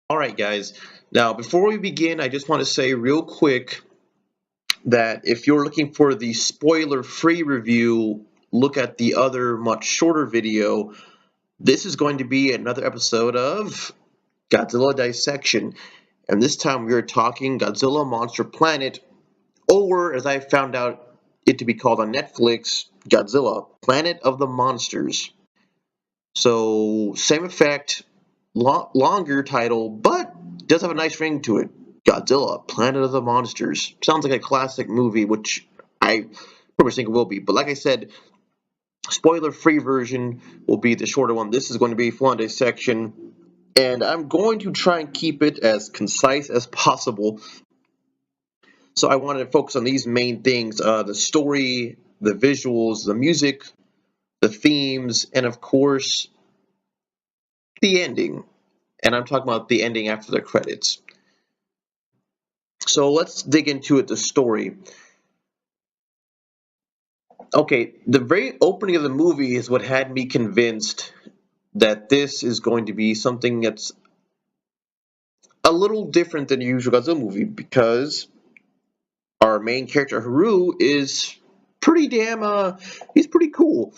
All right, guys. Now, before we begin, I just want to say real quick that if you're looking for the spoiler-free review, look at the other much shorter video. This is going to be another episode of Godzilla Dissection, and this time we are talking Godzilla Monster Planet, or as I found out it to be called on Netflix, Godzilla Planet of the Monsters. So, same effect, longer title, but does have a nice ring to it. Godzilla, Planet of the Monsters. Sounds like a classic movie, which I pretty much think it will be. But like I said, spoiler-free version will be the shorter one. This is going to be full-on dissection, and I'm going to try and keep it as concise as possible. So I wanted to focus on these main things: the story, the visuals, the music, the themes, and of course, the ending. And I'm talking about the ending after the credits. So let's dig into it, the story. Okay, the very opening of the movie is what had me convinced that this is going to be something that's a little different than the usual Godzilla movie because our main character Haru is pretty damn he's pretty cool.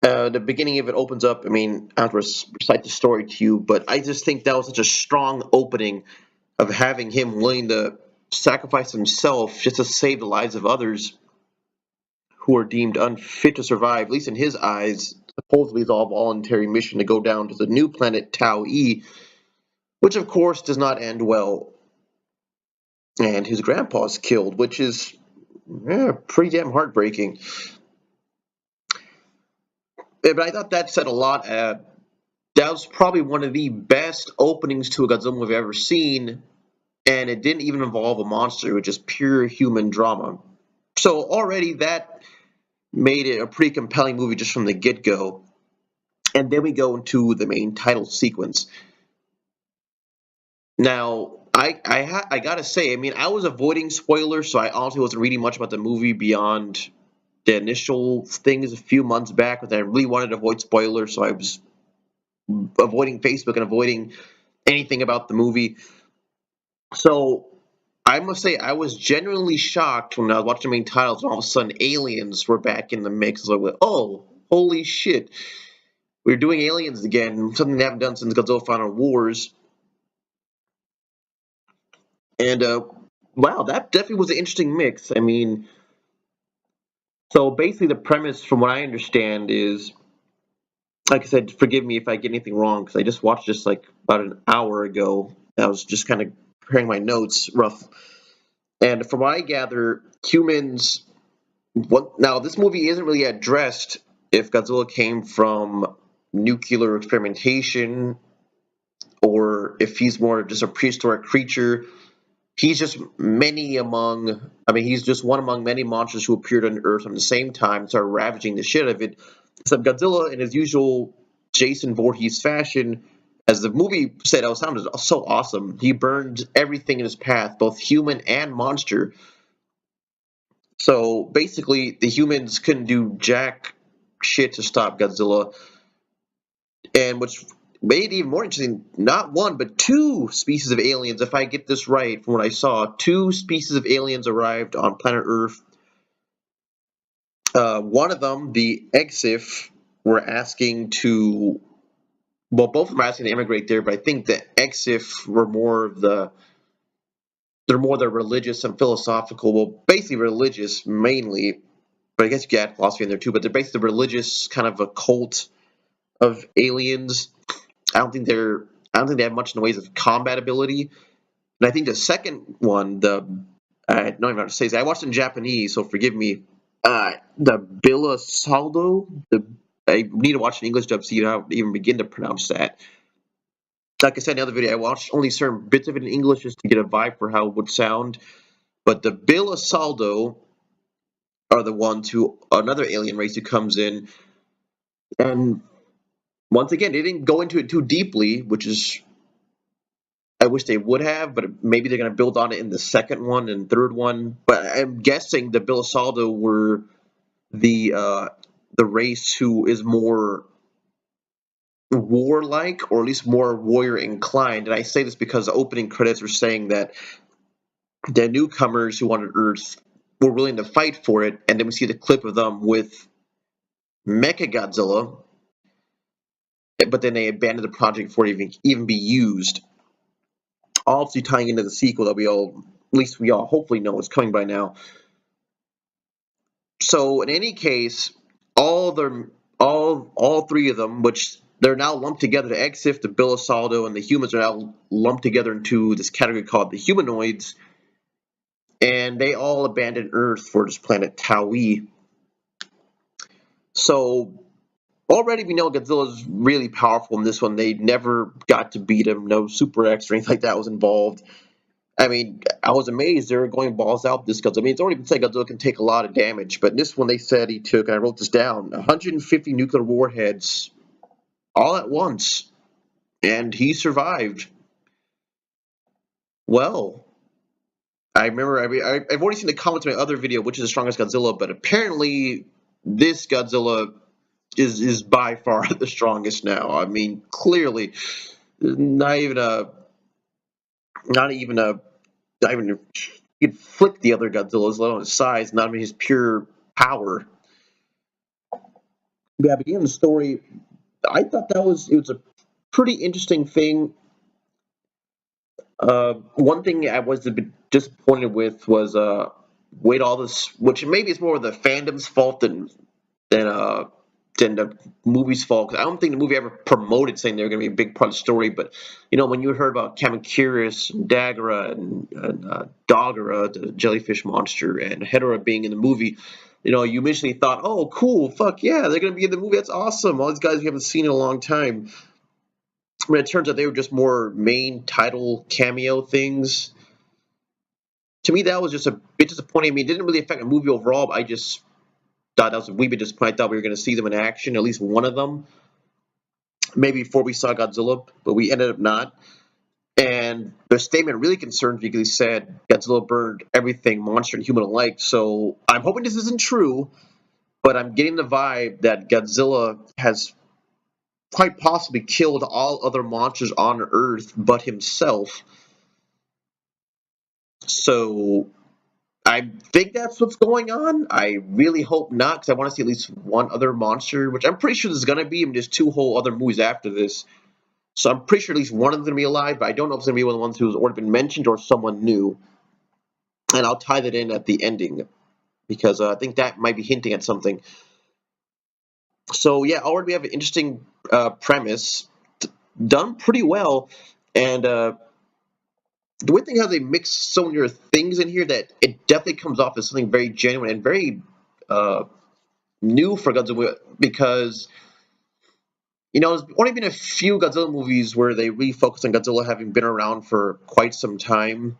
The beginning of it opens up. I mean, I don't have to recite the story to you, but I just think that was such a strong opening of having him willing to sacrifice himself just to save the lives of others who are deemed unfit to survive, at least in his eyes. Supposedly, it's all voluntary mission to go down to the new planet Tau E, which of course does not end well. And his grandpa is killed, which is pretty damn heartbreaking. But I thought that said a lot. That was probably one of the best openings to a Godzilla movie I've ever seen, and it didn't even involve a monster, which is pure human drama. So already that made it a pretty compelling movie just from the get-go. And then we go into the main title sequence. Now, I gotta say, I mean, I was avoiding spoilers, so I honestly wasn't reading much about the movie beyond the initial things a few months back, but I really wanted to avoid spoilers, so I was avoiding Facebook and avoiding anything about the movie. So I must say, I was genuinely shocked when I was watching the main titles, and all of a sudden, aliens were back in the mix. I was like, oh, holy shit. We're doing aliens again, something they haven't done since Godzilla Final Wars. And wow, that definitely was an interesting mix. I mean, so basically, the premise, from what I understand, is like I said, forgive me if I get anything wrong because I just watched this like about an hour ago. I was just kind of preparing my notes rough. And from what I gather, humans. What now? This movie isn't really addressed if Godzilla came from nuclear experimentation or if he's more just a prehistoric creature. He's just many among, I mean, he's just one among many monsters who appeared on Earth at the same time and started ravaging the shit out of it. Except Godzilla, in his usual Jason Voorhees fashion, as the movie said, it sounded so awesome. He burned everything in his path, both human and monster. So basically, the humans couldn't do jack shit to stop Godzilla. And which made it even more interesting, not one, but two species of aliens, if I get this right from what I saw, two species of aliens arrived on planet Earth. One of them, the Exif, were asking to, well, both of them were asking to immigrate there, but I think the Exif were more of they're more the religious and philosophical, well, basically religious mainly, but I guess you could add philosophy in there too, but they're basically the religious kind of a cult of aliens. I don't think they're I don't think they have much in the ways of combat ability. And I think the second one, the I don't even know how to say this. I watched it in Japanese, so forgive me. The Billa Saldo. I need to watch an English dub to see how to even begin to pronounce that. Like I said in the other video, I watched only certain bits of it in English just to get a vibe for how it would sound. But the Billa Saldo are the ones who another alien race who comes in, and once again, they didn't go into it too deeply, which is I wish they would have, but maybe they're going to build on it in the second one and third one. But I'm guessing the Bilisaldo were the uh, the race who is more warlike, or at least more warrior inclined. And I say this because the opening credits are saying that the newcomers who wanted Earth were willing to fight for it, and then we see the clip of them with Mechagodzilla, but then they abandoned the project before it even be used. Obviously tying into the sequel that at least we all hopefully know is coming by now. So in any case, all three of them, which they're now lumped together, the Exif, the Bilisaldo, and the humans are now lumped together into this category called the humanoids, and they all abandoned Earth for this planet Taui. So already we know Godzilla's really powerful in this one. They never got to beat him. No Super X or anything like that was involved. I mean, I was amazed they were going balls out with this Godzilla. I mean, it's already been said Godzilla can take a lot of damage, but in this one they said he took, and I wrote this down, 150 nuclear warheads all at once, and he survived. Well, I remember I've already seen the comments in my other video, which is the strongest Godzilla, but apparently this Godzilla is by far the strongest now. I mean, clearly, not even a, not even a, not even he could flick the other Godzillas, let alone his size, not even his pure power. Yeah, beginning the story, I thought it was a pretty interesting thing. One thing I was a bit disappointed with was wait all this, which maybe it's more of the fandom's fault than uh than the movie's fault. 'Cause I don't think the movie ever promoted saying they were going to be a big part of the story. But when you heard about Kamakiris and Dagara and Dogara, the jellyfish monster, and Hedorah being in the movie, you initially thought, oh, cool, fuck yeah, they're going to be in the movie. That's awesome. All these guys we haven't seen in a long time. But it turns out they were just more main title cameo things. To me, that was just a bit disappointing. I mean, it didn't really affect the movie overall, but I just thought that was a wee bit disappointing. I thought we were going to see them in action, at least one of them, maybe before we saw Godzilla, but we ended up not. And the statement really concerned me because he said Godzilla burned everything monster and human alike. So I'm hoping this isn't true, but I'm getting the vibe that Godzilla has quite possibly killed all other monsters on Earth but himself. So I think that's what's going on. I really hope not, because I want to see at least one other monster, which I'm pretty sure there's going to be. I mean, there's two whole other movies after this. So I'm pretty sure at least one of them is going to be alive, but I don't know if it's going to be one of the ones who's already been mentioned or someone new. And I'll tie that in at the ending, because I think that might be hinting at something. So yeah, already we have an interesting premise, done pretty well. And the weird thing how they mix so many things in here that it definitely comes off as something very genuine and very uh, new for Godzilla, because there's only been a few Godzilla movies where they really focus on Godzilla having been around for quite some time,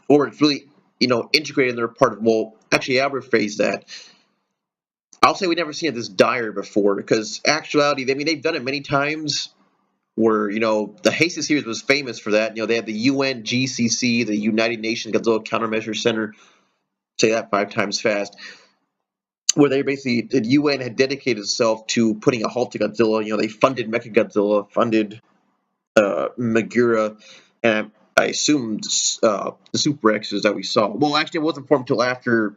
or it's really integrated in their part of, well, actually I'll rephrase that. I'll say we never seen it this dire before, because actuality, I mean, they've done it many times where the Heisei series was famous for that. They had the UNGCC, the United Nations Godzilla Countermeasure Center, say that 5 times fast, where they basically, the UN had dedicated itself to putting a halt to Godzilla. They funded Mechagodzilla, funded Megura, and I assumed the Super X's that we saw. Well, actually, it wasn't formed until after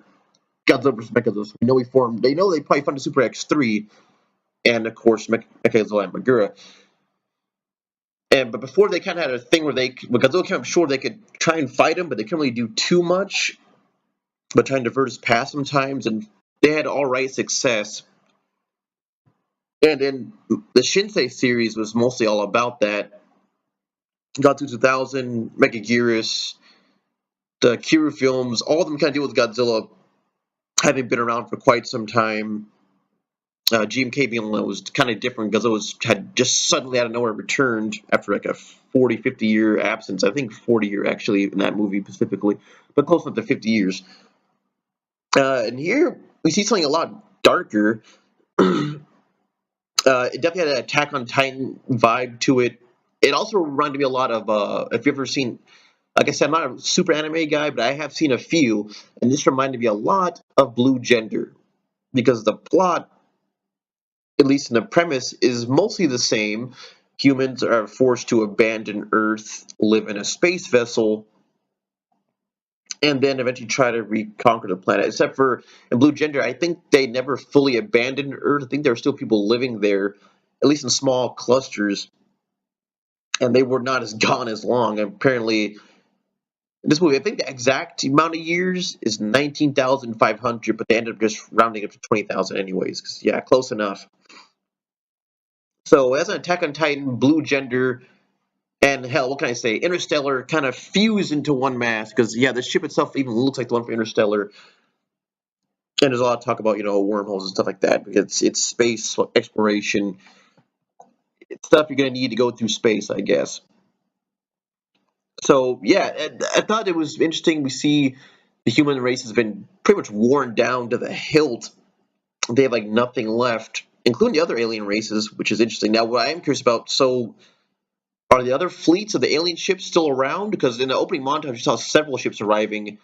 Godzilla vs. Mechagodzilla. We know we formed. They know they probably funded Super X3, and of course Mechagodzilla and Megura. But before, they kind of had a thing where when Godzilla came up short, they could try and fight him, but they couldn't really do too much, but trying to divert his path sometimes, and they had all right success. And then the Shinsei series was mostly all about that. Godzilla 2000, Megaguirus, the Kiryu films, all of them kind of deal with Godzilla having been around for quite some time. GMK being one was kind of different. Godzilla had just suddenly out of nowhere returned after like a 40, 50-year absence. I think 40-year actually in that movie specifically, but close enough to 50 years. And here we see something a lot darker. It definitely had an Attack on Titan vibe to it. It also reminded me a lot of, if you've ever seen, like I said, I'm not a super anime guy, but I have seen a few, and this reminded me a lot of Blue Gender, because the plot at least in the premise, is mostly the same. Humans are forced to abandon Earth, live in a space vessel, and then eventually try to reconquer the planet. Except for in Blue Gender, I think they never fully abandoned Earth. I think there were still people living there, at least in small clusters, and they were not as gone as long. Apparently, in this movie, I think the exact amount of years is 19,500, but they ended up just rounding up to 20,000 anyways. 'Cause, yeah, close enough. So as an Attack on Titan, Blue Gender, and hell, what can I say? Interstellar kind of fuse into one mass because yeah, the ship itself even looks like the one for Interstellar. And there's a lot of talk about wormholes and stuff like that because it's space exploration. It's stuff you're gonna need to go through space, I guess. So yeah, I thought it was interesting. We see the human race has been pretty much worn down to the hilt. They have like nothing left, including the other alien races, which is interesting. Now, what I am curious about, so are the other fleets of the alien ships still around? Because in the opening montage, you saw several ships arriving.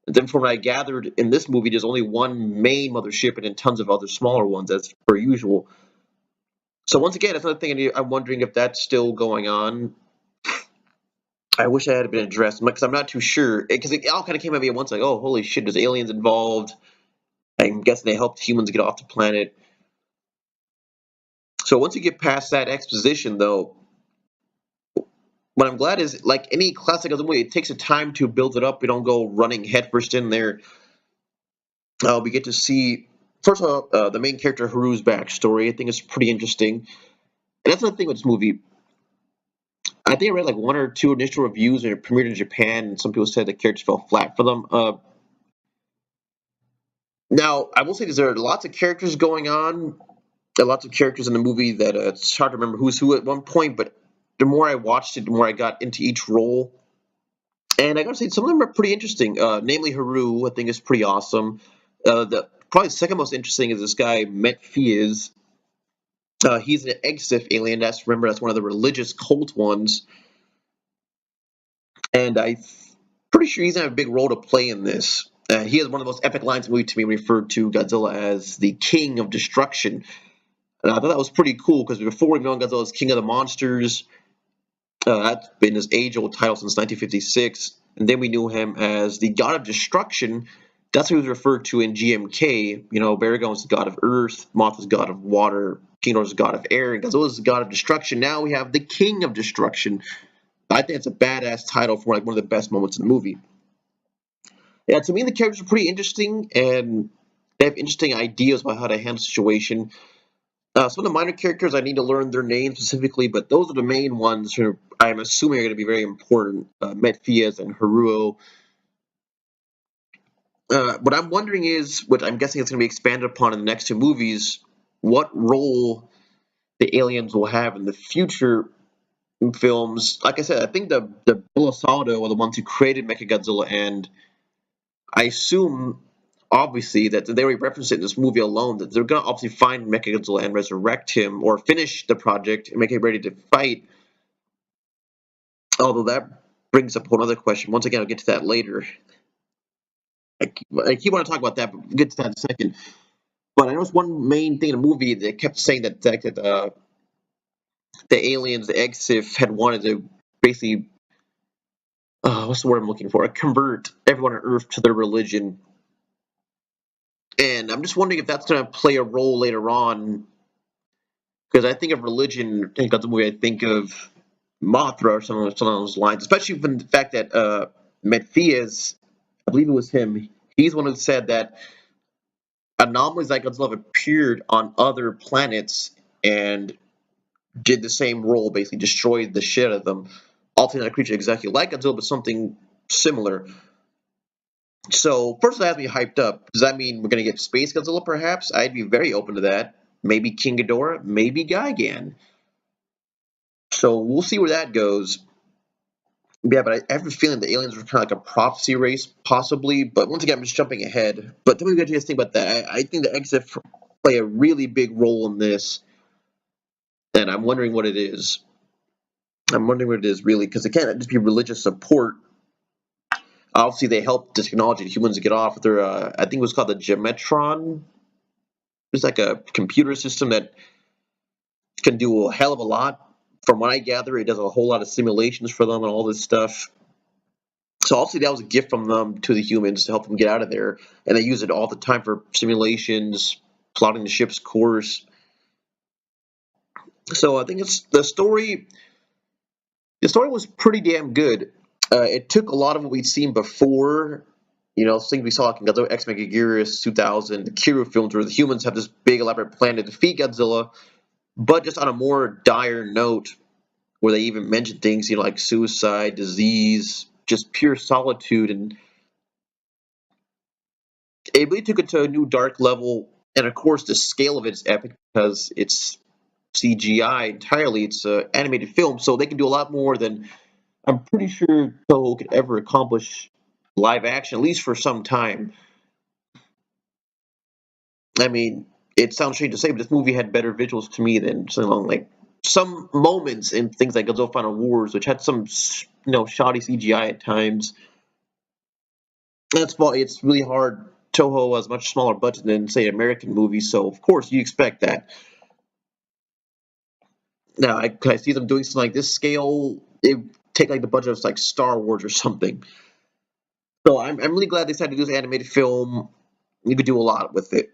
And then from what I gathered in this movie, there's only one main mothership and then tons of other smaller ones, as per usual. So once again, that's another thing I'm wondering if that's still going on. I wish that had been addressed because I'm not too sure. Because it all kind of came at me at once, like, oh, holy shit, there's aliens involved. I'm guessing they helped humans get off the planet. So once you get past that exposition, though, what I'm glad is, like any classic of the movie, it takes a time to build it up. We don't go running headfirst in there. We get to see, first of all, the main character Haru's backstory. I think it's pretty interesting. And that's another thing with this movie. I think I read like one or two initial reviews and it premiered in Japan, and some people said the characters fell flat for them. Now, I will say there are lots of characters going on. There are lots of characters in the movie that it's hard to remember who's who at one point, but the more I watched it, the more I got into each role. And I gotta say, some of them are pretty interesting. Namely, Haru, I think is pretty awesome. The probably the second most interesting is this guy Metfiz. He's an Exif alien. That's one of the religious cult ones, and I'm pretty sure he's gonna have a big role to play in this. He has one of the most epic lines in the movie to me, referred to Godzilla as the King of Destruction. And I thought that was pretty cool because before we've known Godzilla as King of the Monsters, that's been his age-old title since 1956. And then we knew him as the God of Destruction. That's who he was referred to in GMK. Baragon was the God of Earth, Moth was God of Water, King Ghidorah was the God of Air, and Godzilla is the God of Destruction. Now we have the King of Destruction. I think it's a badass title for like one of the best moments in the movie. Yeah, to me the characters are pretty interesting and they have interesting ideas about how to handle the situation. Some of the minor characters I need to learn their names specifically, but those are the main ones who I'm assuming are going to be very important. Metfias and Haruo. What I'm wondering is, what I'm guessing it's going to be expanded upon in the next two movies, what role the aliens will have in the future films. Like I said, I think the Bilosaldo are the ones who created Mechagodzilla, and I assume, obviously, that they already referenced it in this movie alone, that they're going to obviously find Mechagodzilla and resurrect him, or finish the project and make it ready to fight. Although that brings up another question. Once again, I'll get to that later. I keep wanting to talk about that, but we'll get to that in a second. But I noticed one main thing in the movie that kept saying that the aliens, the Exif, had wanted to basically, what's the word I'm looking for? Convert everyone on Earth to their religion. And I'm just wondering if that's going to play a role later on, because I think of religion, I think of the movie, I think of Mothra or something along those lines, especially from the fact that Metfias, I believe it was him, he's one who said that anomalies like Godzilla have appeared on other planets and did the same role, basically destroyed the shit out of them. Ultimately, not a creature exactly like Godzilla, but something similar. So, first, that has me hyped up. Does that mean we're going to get Space Godzilla, perhaps? I'd be very open to that. Maybe King Ghidorah, maybe Gigan. So, we'll see where that goes. Yeah, but I have a feeling the aliens were kind of like a prophecy race, possibly. But once again, I'm just jumping ahead. But tell me what you guys think about that. I think the Exif play a really big role in this, and I'm wondering what it is. I'm wondering what it is really, because it can't just be religious support. Obviously, they help the technology humans get off their. I think it was called the Geometron. It's like a computer system that can do a hell of a lot. From what I gather, it does a whole lot of simulations for them and all this stuff. So obviously that was a gift from them to the humans to help them get out of there, and they use it all the time for simulations, plotting the ship's course. So I think it's the story. The story was pretty damn good. It took a lot of what we'd seen before. Things we saw like in Godzilla X Megaguirus 2000, the Kiryu films, where the humans have this big elaborate plan to defeat Godzilla, but just on a more dire note, where they even mention things, like suicide, disease, just pure solitude, and it really took it to a new dark level. And of course, the scale of it is epic because it's CGI entirely. It's an animated film, so they can do a lot more than I'm pretty sure Toho could ever accomplish live action, at least for some time. I mean, it sounds strange to say, but this movie had better visuals to me than something like some moments in things like Godzilla Final Wars, which had some shoddy CGI at times. That's why it's really hard. Toho has a much smaller budget than, say, American movies, so of course you expect that. Now, could I see them doing something like this scale? It would take like the budget of like Star Wars or something. So I'm really glad they decided to do this animated film. You could do a lot with it.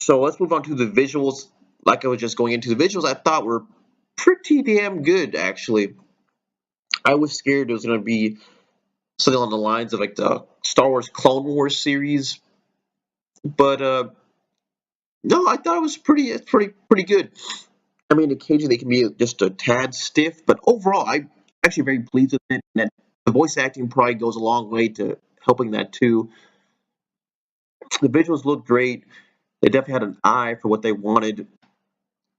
So let's move on to the visuals. Like I was just going into the visuals, I thought were pretty damn good, actually. I was scared it was going to be something on the lines of like the Star Wars Clone Wars series, but no, I thought it was pretty good. I mean, occasionally they can be just a tad stiff, but overall, I'm actually very pleased with it. And that the voice acting probably goes a long way to helping that too. The visuals look great. They definitely had an eye for what they wanted.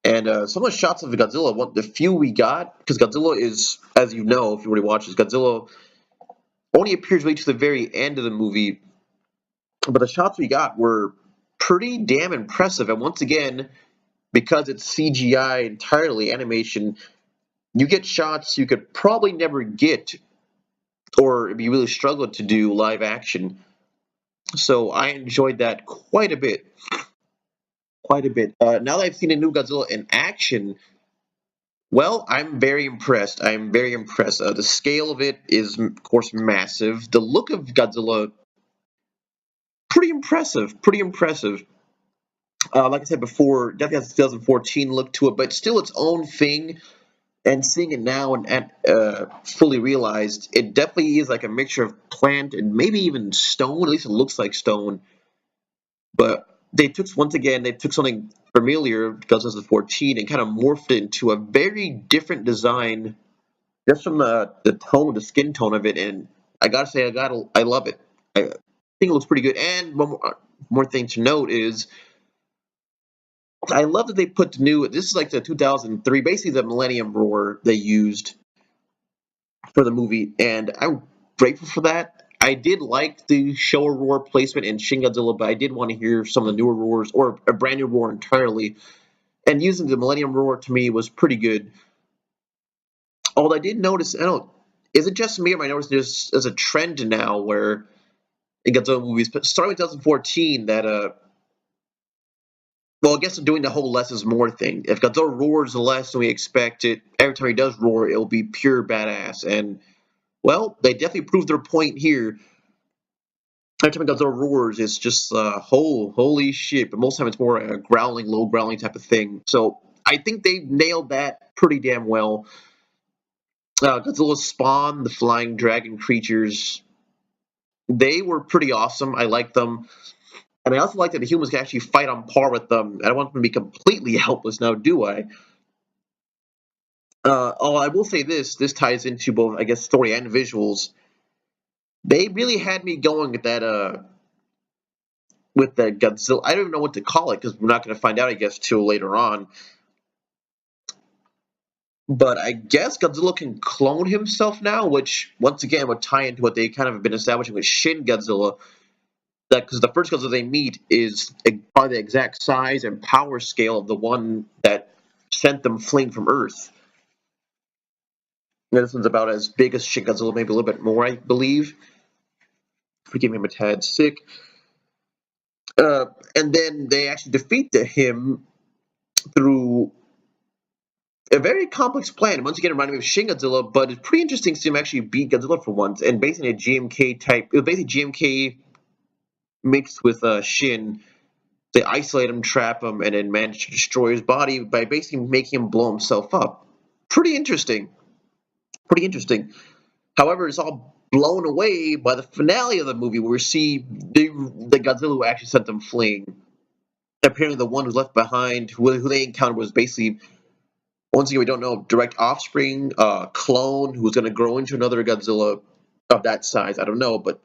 And some of the shots of Godzilla, the few we got, because Godzilla is, as you know, if you already watched this, Godzilla only appears really to the very end of the movie. But the shots we got were pretty damn impressive. And once again, because it's CGI entirely animation, you get shots you could probably never get, or if you really struggled to do live action. So I enjoyed that quite a bit. Quite a bit. Now that I've seen a new Godzilla in action, well, I'm very impressed. I'm very impressed. The scale of it is, of course, massive. The look of Godzilla, pretty impressive. Pretty impressive. Like I said before, definitely has a 2014 look to it, but still its own thing. And seeing it now and fully realized, it definitely is like a mixture of plant and maybe even stone. At least it looks like stone. But they took something familiar, 2014, and kind of morphed it into a very different design just from the tone, the skin tone of it. And I gotta say, I love it. I think it looks pretty good. And one more thing to note is I love that they put the new. This is like the 2003, basically the Millennium Roar they used for the movie, and I'm grateful for that. I did like the Showa roar placement in Shin Godzilla, but I did want to hear some of the newer roars or a brand new roar entirely. And using the Millennium Roar to me was pretty good. Although I did notice, I don't, is it just me or am I noticing there's a trend now where in Godzilla movies, starting with 2014, that well, I guess they're doing the whole less is more thing. If Godzilla roars less than we expect it, every time he does roar, it'll be pure badass. And well, they definitely proved their point here. Every time Godzilla roars, it's just holy shit. But most of the time, it's more a growling, low growling type of thing. So I think they nailed that pretty damn well. Godzilla's spawn, the flying dragon creatures, they were pretty awesome. I like them. And I also like that the humans can actually fight on par with them. I don't want them to be completely helpless now, do I? I will say this ties into both, I guess, story and visuals. They really had me going with the Godzilla. I don't even know what to call it because we're not going to find out, I guess, till later on. But I guess Godzilla can clone himself now, which once again would tie into what they kind of have been establishing with Shin Godzilla. That because the first Godzilla they meet is probably the exact size and power scale of the one that sent them fleeing from Earth. And this one's about as big as Shin Godzilla, maybe a little bit more, I believe. Forgive me, I'm a tad sick. Uh, and then they actually defeat him through A very complex plan. Once again, it reminded me of Shin Godzilla, but it's pretty interesting to see him actually beat Godzilla for once. And basically a GMK type, it was basically GMK mixed with Shin. They isolate him, trap him, and then manage to destroy his body by basically making him blow himself up. Pretty interesting. Pretty interesting. However, it's all blown away by the finale of the movie where we see the Godzilla who actually sent them fleeing. Apparently, the one who's left behind, who they encountered, was basically, once again, we don't know, direct offspring, clone who's going to grow into another Godzilla of that size. I don't know, but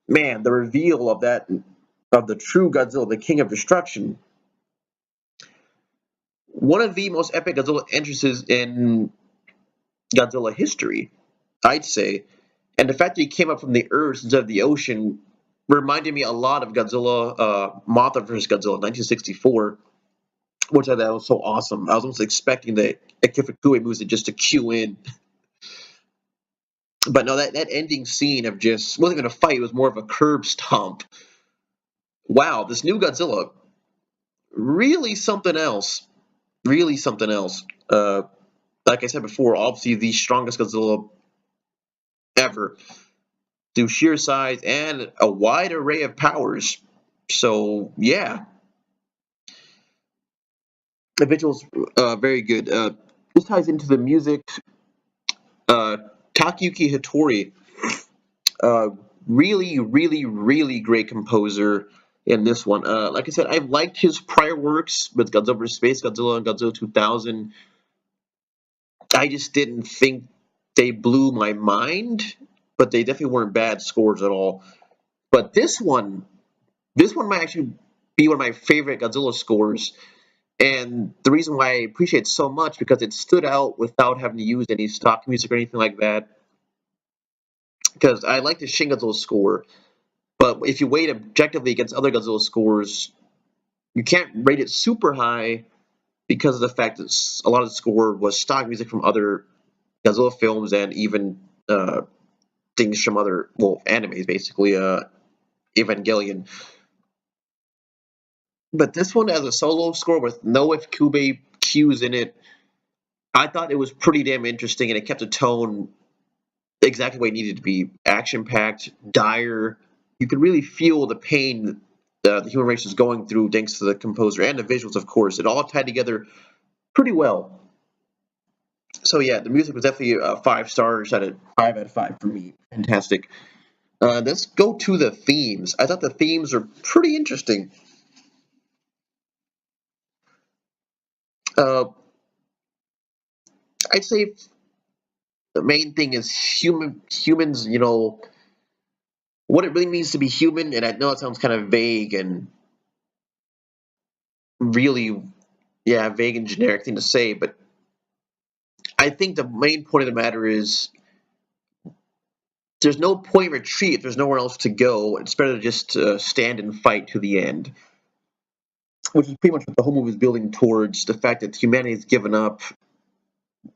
man, the reveal of that, of the true Godzilla, the King of Destruction, one of the most epic Godzilla entrances in Godzilla history, I'd say. And the fact that he came up from the earth instead of the ocean reminded me a lot of Godzilla, Mothra vs. Godzilla, 1964, which I thought was so awesome. I was almost expecting the Akira moves just to cue in. But no, that ending scene of just, wasn't even a fight, it was more of a curb stomp. Wow, this new Godzilla, really something else. Really something else. Like I said before, obviously the strongest Godzilla ever, through sheer size and a wide array of powers. So yeah, the visuals very good. This ties into the music. Uh, Takayuki Hattori, uh, really, really, really great composer in this one. Like I said, I've liked his prior works with Godzilla vs. Space Godzilla and Godzilla 2000. I just didn't think they blew my mind, but they definitely weren't bad scores at all. But this one might actually be one of my favorite Godzilla scores. And the reason why I appreciate it so much because it stood out without having to use any stock music or anything like that. Because I like the Shin Godzilla score, but if you weigh it objectively against other Godzilla scores, you can't rate it super high because of the fact that a lot of the score was stock music from other Godzilla films and even things from other, well, animes, basically, Evangelion. But this one, as a solo score with no Ifukube cues in it, I thought it was pretty damn interesting, and it kept the tone exactly what it needed to be. Action packed, dire. You could really feel the pain the human race is going through thanks to the composer and the visuals, of course. It all tied together pretty well. So yeah, the music was definitely 5 stars out of 5 for me. Fantastic. Let's go to the themes. I thought the themes are pretty interesting. Uh, I'd say the main thing is humans. What it really means to be human. And I know it sounds kind of vague and really, yeah, vague and generic thing to say, but I think the main point of the matter is there's no point of retreat if there's nowhere else to go. It's better to just stand and fight to the end, which is pretty much what the whole movie is building towards. The fact that humanity has given up,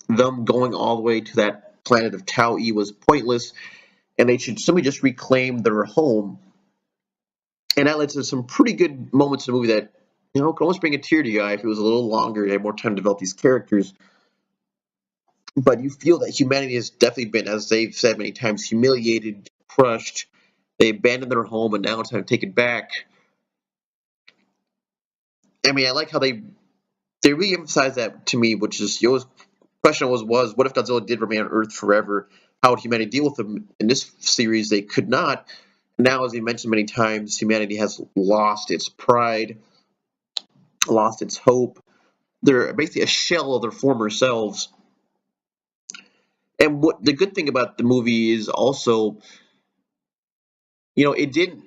them going all the way to that planet of Tau E was pointless, and they should simply just reclaim their home. And that led to some pretty good moments in the movie that, could almost bring a tear to your eye if it was a little longer, you had more time to develop these characters. But you feel that humanity has definitely been, as they've said many times, humiliated, crushed. They abandoned their home, and now it's time to take it back. I mean, I like how they really emphasize that to me, which is the question was what if Godzilla did remain on Earth forever? How would humanity deal with him? In this series, they could not. Now, as we mentioned many times, humanity has lost its pride, lost its hope. They're basically a shell of their former selves. And what the good thing about the movie is also, it didn't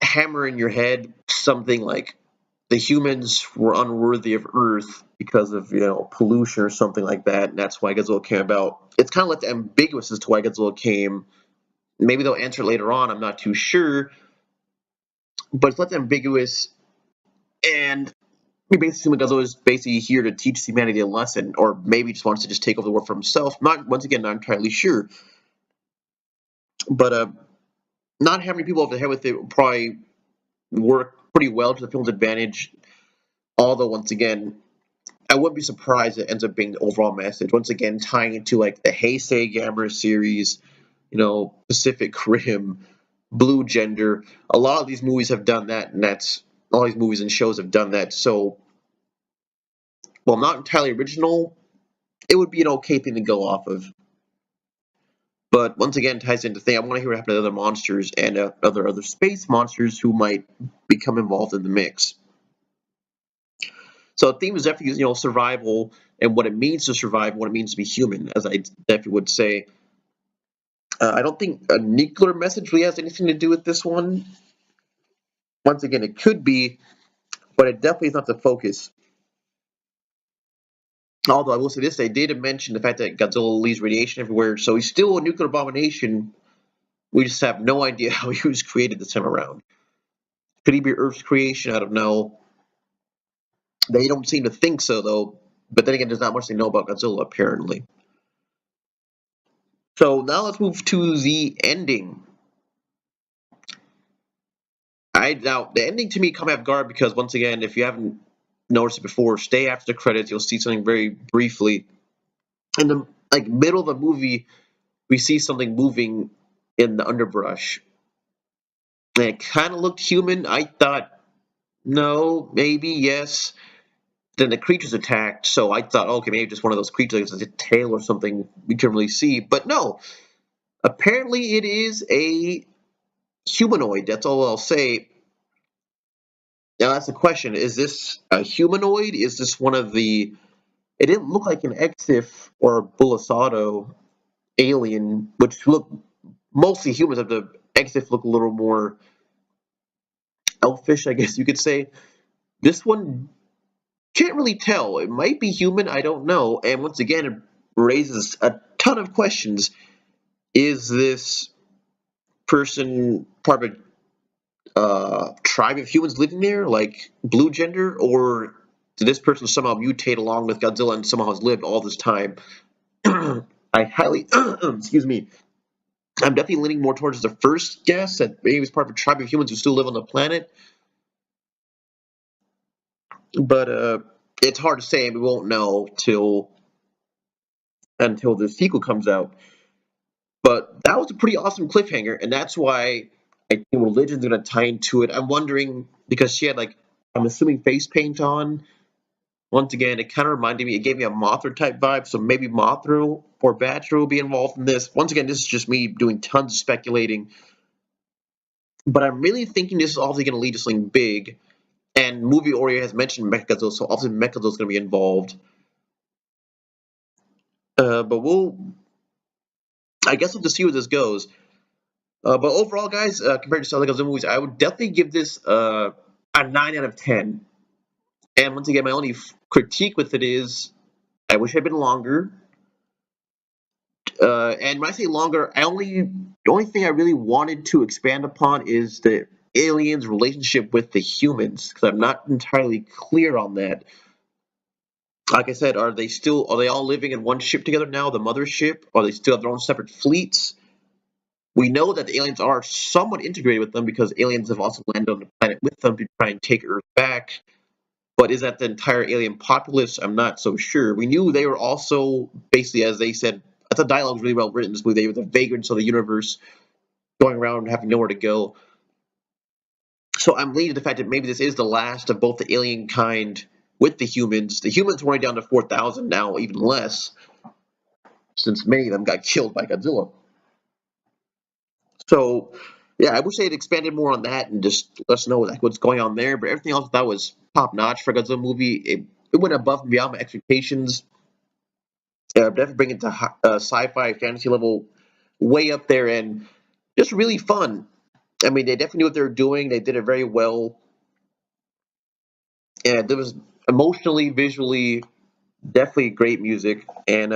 hammer in your head something like the humans were unworthy of Earth because of pollution or something like that, and that's why Godzilla came about. It's kind of left ambiguous as to why Godzilla came. Maybe they'll answer later on. I'm not too sure, but it's left ambiguous, and we basically assume Godzilla is basically here to teach humanity a lesson, or maybe just wants to just take over the world for himself. Not entirely sure, but not having people over the head with it will probably work pretty well to the film's advantage. Although, once again, I wouldn't be surprised it ends up being the overall message. Once again, tying into like the Heisei Gamera series, Pacific Rim, Blue Gender. A lot of these movies have done that, and that's all these movies and shows have done that. So, while not entirely original, it would be an okay thing to go off of. But once again, ties into the thing. I want to hear what happened to other monsters and other space monsters who might become involved in the mix. So the theme is definitely survival and what it means to survive, what it means to be human, as I definitely would say. I don't think a nuclear message really has anything to do with this one. Once again, it could be, but it definitely is not the focus. Although I will say this, they did mention the fact that Godzilla leaves radiation everywhere, so he's still a nuclear abomination. We just have no idea how he was created this time around. Could he be Earth's creation? I don't know. They don't seem to think so, though. But then again, there's not much they know about Godzilla, apparently. So now let's move to the ending. Now the ending to me caught me off guard because once again, if you haven't noticed it before, stay after the credits. You'll see something very briefly. In the middle of the movie, we see something moving in the underbrush. And it kind of looked human. I thought, no, maybe, yes. Then the creature's attacked, so I thought, okay, maybe just one of those creatures, like a tail or something we can really see. But no, apparently it is a humanoid. That's all I'll say. Now that's the question: is this a humanoid? Is this one of the? It didn't look like an Exif or a Bulasado alien, which look mostly humans. Of the Exif look a little more elfish, I guess you could say. This one can't really tell. It might be human. I don't know. And once again, it raises a ton of questions. Is this person part of a tribe of humans living there, like blue gender, or did this person somehow mutate along with Godzilla and somehow has lived all this time? I highly, excuse me, I'm definitely leaning more towards the first guess that maybe it's part of a tribe of humans who still live on the planet. But it's hard to say, and we won't know until the sequel comes out. But that was a pretty awesome cliffhanger, and that's why I think religion's going to tie into it. I'm wondering because she had I'm assuming face paint on. Once again, it kind of reminded me. It gave me a Mothra type vibe, so maybe Mothra or Batra will be involved in this. Once again, this is just me doing tons of speculating, but I'm really thinking this is obviously going to lead to something big. And movie Oreo has mentioned Mechagodzilla, so obviously Mechagodzilla is going to be involved. But I guess we'll have to see where this goes. But overall, guys, compared to other Godzilla movies, I would definitely give this a 9 out of 10. And once again, my only critique with it is I wish it had been longer. And when I say longer, the only thing I really wanted to expand upon is the aliens' relationship with the humans, because I'm not entirely clear on that. Like I said, are they all living in one ship together now, the Mothership? Or they still have their own separate fleets? We know that the aliens are somewhat integrated with them because aliens have also landed on the planet with them to try and take Earth back. But is that the entire alien populace? I'm not so sure. We knew they were also, basically, as they said, I thought dialogue was really well written. This movie, they were the vagrants of the universe, going around and having nowhere to go. So I'm leaning to the fact that maybe this is the last of both the alien kind with the humans. The humans were only down to 4,000 now, even less, since many of them got killed by Godzilla. So, yeah, I wish they had expanded more on that and just let us know what's going on there. But everything else that was top notch for a Godzilla movie. It went above and beyond my expectations. Definitely bring it to sci-fi fantasy level, way up there, and just really fun. I mean, they definitely knew what they were doing. They did it very well, and there was emotionally, visually, definitely great music, and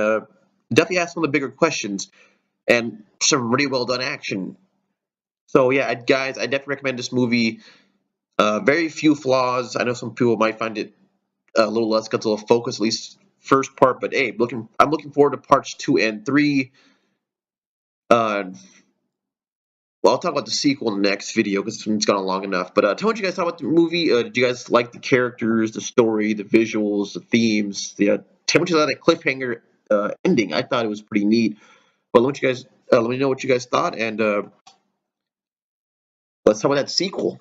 definitely asked some of the bigger questions and some really well done action. So yeah, guys, I definitely recommend this movie. Very few flaws. I know some people might find it a little less Godzilla focused, at least first part. But hey, I'm looking forward to parts 2 and 3. Uh, Well, I'll talk about the sequel in the next video because it's gone long enough. But tell me what you guys thought about the movie. Did you guys like the characters, the story, the visuals, the themes? Tell me what you thought of that cliffhanger ending. I thought it was pretty neat. But let me know what you guys thought, and let's talk about that sequel.